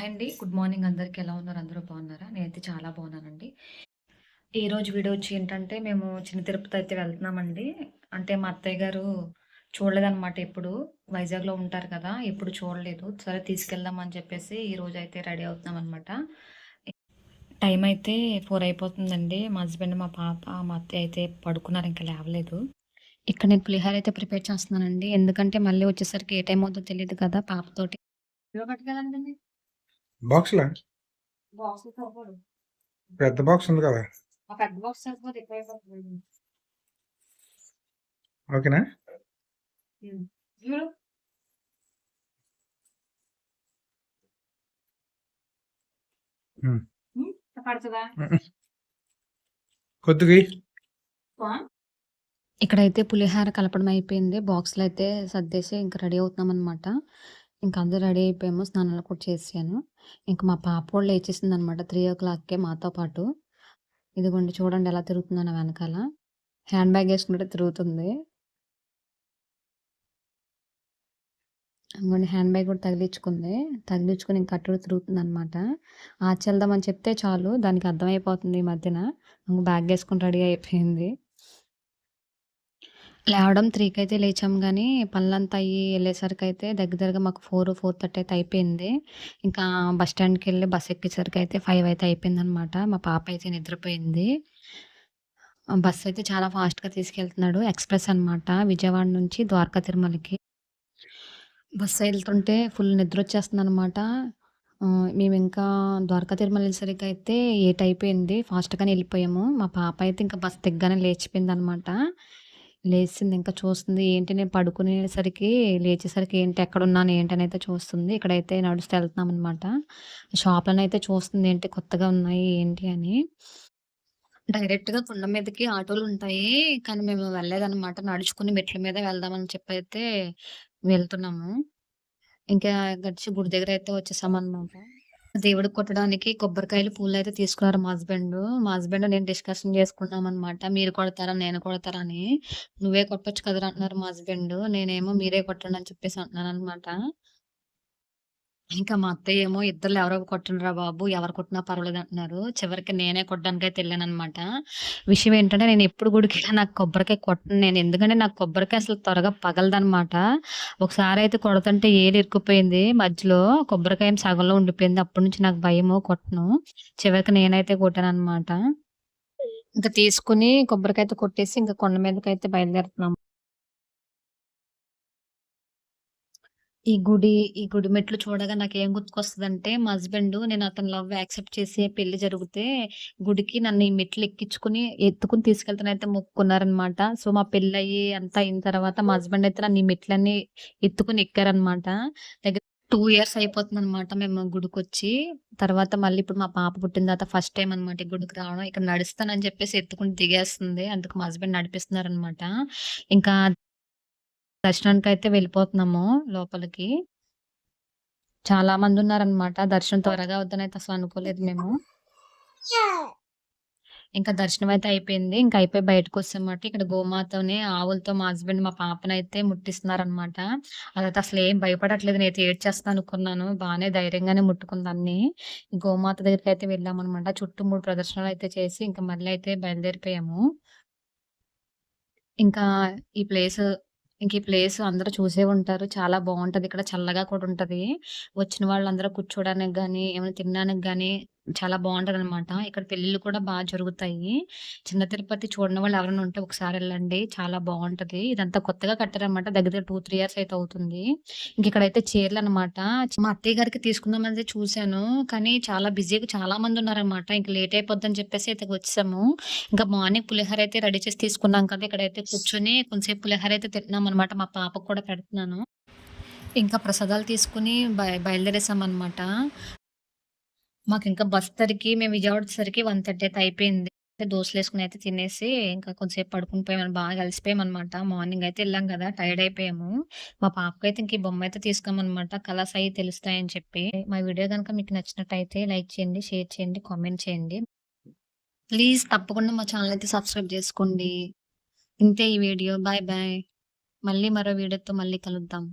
Hi అండి. Good morning అందరికి. ఎలా ఉన్నారు? అందరూ బాగున్నారా? నేనైతే చాలా బాగున్నానండి. ఈరోజు వీడియో వచ్చి ఏంటంటే, మేము చిన్న తిరుపతి అయితే వెళ్తున్నామండి. అంటే మా అత్తయ్య గారు చూడలేదనమాట ఎప్పుడు. వైజాగ్‌లో ఉంటారు కదా! ఎప్పుడు చూడలేదు. సరే తీసుకెళ్దాం అని చెప్పేసి ఈరోజు అయితే రెడీ అవుతున్నామనమాట. టైం అయితే 4 అయిపోతుందండి. మా హస్బెండ్, మా పాప, మా అత్తయ్య అయితే పడుకున్నారు. ఇంకా లేవలేదు. ఇక్కడ నేను పులిహోర అయితే ప్రిపేర్ చేస్తున్నానండి. ఎందుకంటే మళ్ళీ వచ్చేసరికి ఏ టైం అవుద్దో తెలీదు కదా పాపతోటి. ఇదిగో పట్టుకెళ్ళండి. బాక్స్‌లా? బాక్స్‌లో సరిపోదు. పెద్ద బాక్స్ ఉంది కదా! ఆ పెద్ద బాక్స్ సరిపోదు. ఎక్కువైపోతుంది. ఓకేనా? చూడు. హ్మ్. పడుతదా? హుహు. కొద్దిగి ఇక్కడైతే పులిహోర కలపడం అయిపోయింది. బాక్స్‌లో అయితే సర్దేసి ఇంక రెడీ అవుతున్నామనమాట. ఇంక అందరూ రెడీ అయిపోయాము. స్నానాలు కూడా చేసేసాను. ఇంక మా పాప కూడా లేచేసిందనమాట 3:00కే మాతో పాటు. ఇదిగోండి చూడండి ఎలా తిరుగుతుందో నా వెనకాల. హ్యాండ్ బ్యాగ్ ఏసుకుంటే తిరుగుతుంది. ఇదిగోండి హ్యాండ్ బ్యాగ్ కూడా తగిలించుకుంది. తగిలించుకొని ఇంక అటు ఇటు తిరుగుతుందనమాట. ఆచెళ్దామని చెప్తే చాలు దానికి అర్థమైపోతుంది ఈ మధ్యన. ఇంక బ్యాగ్ ఏసుకొని రెడీ అయిపోయింది. లేవడం 3కి అయితే లేచాం గానీ, పనులంతా అయ్యి ఎళ్ళేసరికయితే దగ్గర దగ్గరగా మాకు 4:30 అయితే అయిపోయింది. ఇంకా బస్ స్టాండ్‌కెళ్ళి బస్ ఎక్కేసరికయితే 5 అయితే అయిపోయిందనమాట. మా పాప అయితే నిద్రపోయింది. బస్ అయితే చాలా ఫాస్ట్‌గా తీసుకెళ్తున్నాడు. ఎక్స్‌ప్రెస్ అనమాట. విజయవాడ నుంచి ద్వారకా తిరుమలకి. బస్ ఎళ్తుంటే ఫుల్ నిద్రొచ్చేస్తుందనమాట. మేమింకా ద్వారకా తిరుమల ఎళ్ళేసరికయితే 8 అయిపోయింది. ఫాస్ట్‌గానే ఎళ్ళిపోయాము. మా పాప అయితే ఇంకా బస్ దిగ్గానే లేచిపోయిందనమాట. లేసింది ఇంకా చూస్తుంది. ఏంటి నేను పడుకునేసరికి లేచేసరికి ఏంటి ఎక్కడున్నాను ఏంటనైతే చూస్తుంది. ఇక్కడైతే నడుస్తూ ఎళ్తున్నామనమాట. షాప్‌లోనైతే చూస్తుంది ఏంటి కొత్తగా ఉన్నాయి ఏంటి అని. డైరెక్ట్‌గా కొండ మీదకి ఆటోలుంటాయి. కానీ మేము వెళ్ళలేదనమాట. నడుచుకొని మెట్ల మీద వెళ్దామని చెప్పైతే వెళ్తున్నాము. ఇంకా గడిచి గుడి దగ్గరైతే వచ్చేసామనమాట. దేవుడికి కొట్టడానికి కొబ్బరికాయలు, పూలైతే తీసుకున్నారు మా హస్బెండు. మా హస్బెండ్ నేను డిస్కషన్ చేసుకున్నామనమాట. మీరు కొడతారా? నేను కొడతారా? అని. "నువ్వే కొట్టొచ్చు కదరా!" అంటున్నారు మా హస్బెండు. నేనేమో మీరే కొట్టండి అని చెప్పేసి అంటున్నాననమాట. ఇంకా మా అత్తయ్యేమో "ఇద్దరిలో ఎవరో కొట్టండిరా బాబు! ఎవరు కొట్టినా పర్వాలేదంటున్నారు." చివరికి నేనే కొట్టడానికైతే ఎళ్ళాననమాట. విషయం ఏంటంటే నేనెప్పుడు గుడికెళ్ళినా నాకు కొబ్బరికాయ కొట్టను నేను. ఎందుకంటే నాకు కొబ్బరికాయ అసలు త్వరగా పగలదనమాట. ఒకసారయితే కొడతంటే ఏలు ఇరుక్కుపోయింది మధ్యలో. కొబ్బరికాయ ఏమో సగంలో ఉండిపోయింది. అప్పటి నుంచి నాకు భయము కొట్టను. చివరికి నేనైతే కొట్టాననమాట. ఇంక తీసుకొని కొబ్బరికాయతో కొట్టేసి ఇంక కొండ మీదకైతే బయలుదేరుతున్నాము. ఈ గుడి మెట్లు చూడగా నాకేం గుర్తుకొస్తదంటే, మా హస్బెండు నేను అతని లవ్ యాక్సెప్ట్ చేసి పెళ్లి జరిగితే, గుడికి నన్ను ఈ మెట్లు ఎక్కించుకొని, ఎత్తుకొని తీసుకెళ్తానయితే మొక్కుకున్నారనమాట. సో, మా పెళ్లయ్యి అంతా అయిన తర్వాత మా హస్బెండ్ అయితే నన్ను ఈ మెట్లన్నీ ఎత్తుకొని ఎక్కారనమాట. దగ్గర 2 ఇయర్స్ అయిపోతుందనమాట మేము గుడికొచ్చి. తర్వాత మళ్ళీ ఇప్పుడు మా పాప పుట్టిన తర్వాత ఫస్ట్ టైమ్ అనమాట ఈ గుడికి రావడం. ఇక్కడ నడుస్తానని చెప్పేసి ఎత్తుకొని దిగేస్తుంది. అందుకు మా హస్బెండ్ నడిపిస్తున్నారనమాట. ఇంకా దర్శనానికైతే వెళ్ళిపోతున్నాము లోపలికి. చాలా మందున్నారనమాట. దర్శనం త్వరగా అవుద్దనైతే అసలు అనుకోలేదు మేము. ఇంకా దర్శనం అయితే అయిపోయింది. ఇంక అయిపోయి బయటకొచ్చామాట. ఇక్కడ గోమాతని, ఆవులతో మా హస్బెండ్, మా పాపనైతే ముట్టిస్తున్నారనమాట. అదైతే అసలేం భయపడట్లేదు. నేనైతే ఏడ్చేస్తా అనుకున్నాను. బానే ధైర్యంగానే ముట్టుకుందన్ని. గోమాత దగ్గరికైతే వెళ్ళామనమాట. చుట్టూ 3 ప్రదర్శనలయితే చేసి, ఇంక మళ్ళీ అయితే బయలుదేరిపోయాము. ఇంకా ఈ ప్లేసు ఈ ప్లేసు అందరూ చూసే ఉంటారు. చాలా బావుంటది. ఇక్కడ చల్లగా కూడా ఉంటది. వచ్చిన వాళ్ళందరూ కూర్చోడానికి గాని, ఏమైనా తినడానికి గాని చాలా బావుంటదనమాట. ఇక్కడ పెళ్ళిళ్ళు కూడా జరుగుతాయి. చిన్న తిరుపతి చూడని వాళ్ళు ఎవరైనా ఉంటే ఒకసారి ఎళ్ళండి. చాలా బావుంటది. ఇదంతా కొత్తగా కట్టారనమాట. దగ్గర దగ్గర 2, 3 ఇయర్స్ అయితే అవుతుంది. ఇంకిక్కడైతే చీరలనమాట. మా అత్తయ్య గారికి తీసుకుందామనేది చూసాను. కానీ చాలా బిజీగా చాలా మందున్నారనమాట. ఇంక లేట్ అయిపోద్దని చెప్పేసి అయితే వచ్చేసాము. ఇంకా మార్నింగ్ పులిహోర అయితే రెడీ చేసి తీసుకున్నాం కదా! ఇక్కడైతే కూర్చొని కొంసేపు పులిహోర అయితే తింటున్నామనమాట. మా పాపకు కూడా పెడుతున్నాను. ఇంకా ప్రసాదాలు తీసుకొని బయలుదేరేసామనమాట. మాకింకా మేము విజయవాడ వచ్చేసరికి 1:30 అయితే అయిపోయింది. దోసలేసుకొని అయితే తినేసి ఇంకా కొంసేపు పడుకొని పోయాము. బాగా అలసిపోయామనమాట. మార్నింగ్ అయితే ఎళ్ళాం కదా! టైర్డ్ అయిపోయాము. మా పాపకైతే ఇంక ఈ బొమ్మయితే తీసుకోమనమాట. కలర్స్ అయి తెలుస్తాయని చెప్పి. మా వీడియో గనుక మీకు నచ్చినట్టయితే లైక్ చేయండి, షేర్ చేయండి, కామెంట్ చేయండి. ప్లీజ్ తప్పకుండా మా ఛానెల్ అయితే సబ్స్క్రైబ్ చేసుకోండి. ఇంతే ఈ వీడియో. Bye bye. మళ్ళీ మరో వీడియోతో మళ్ళీ కలుద్దాం.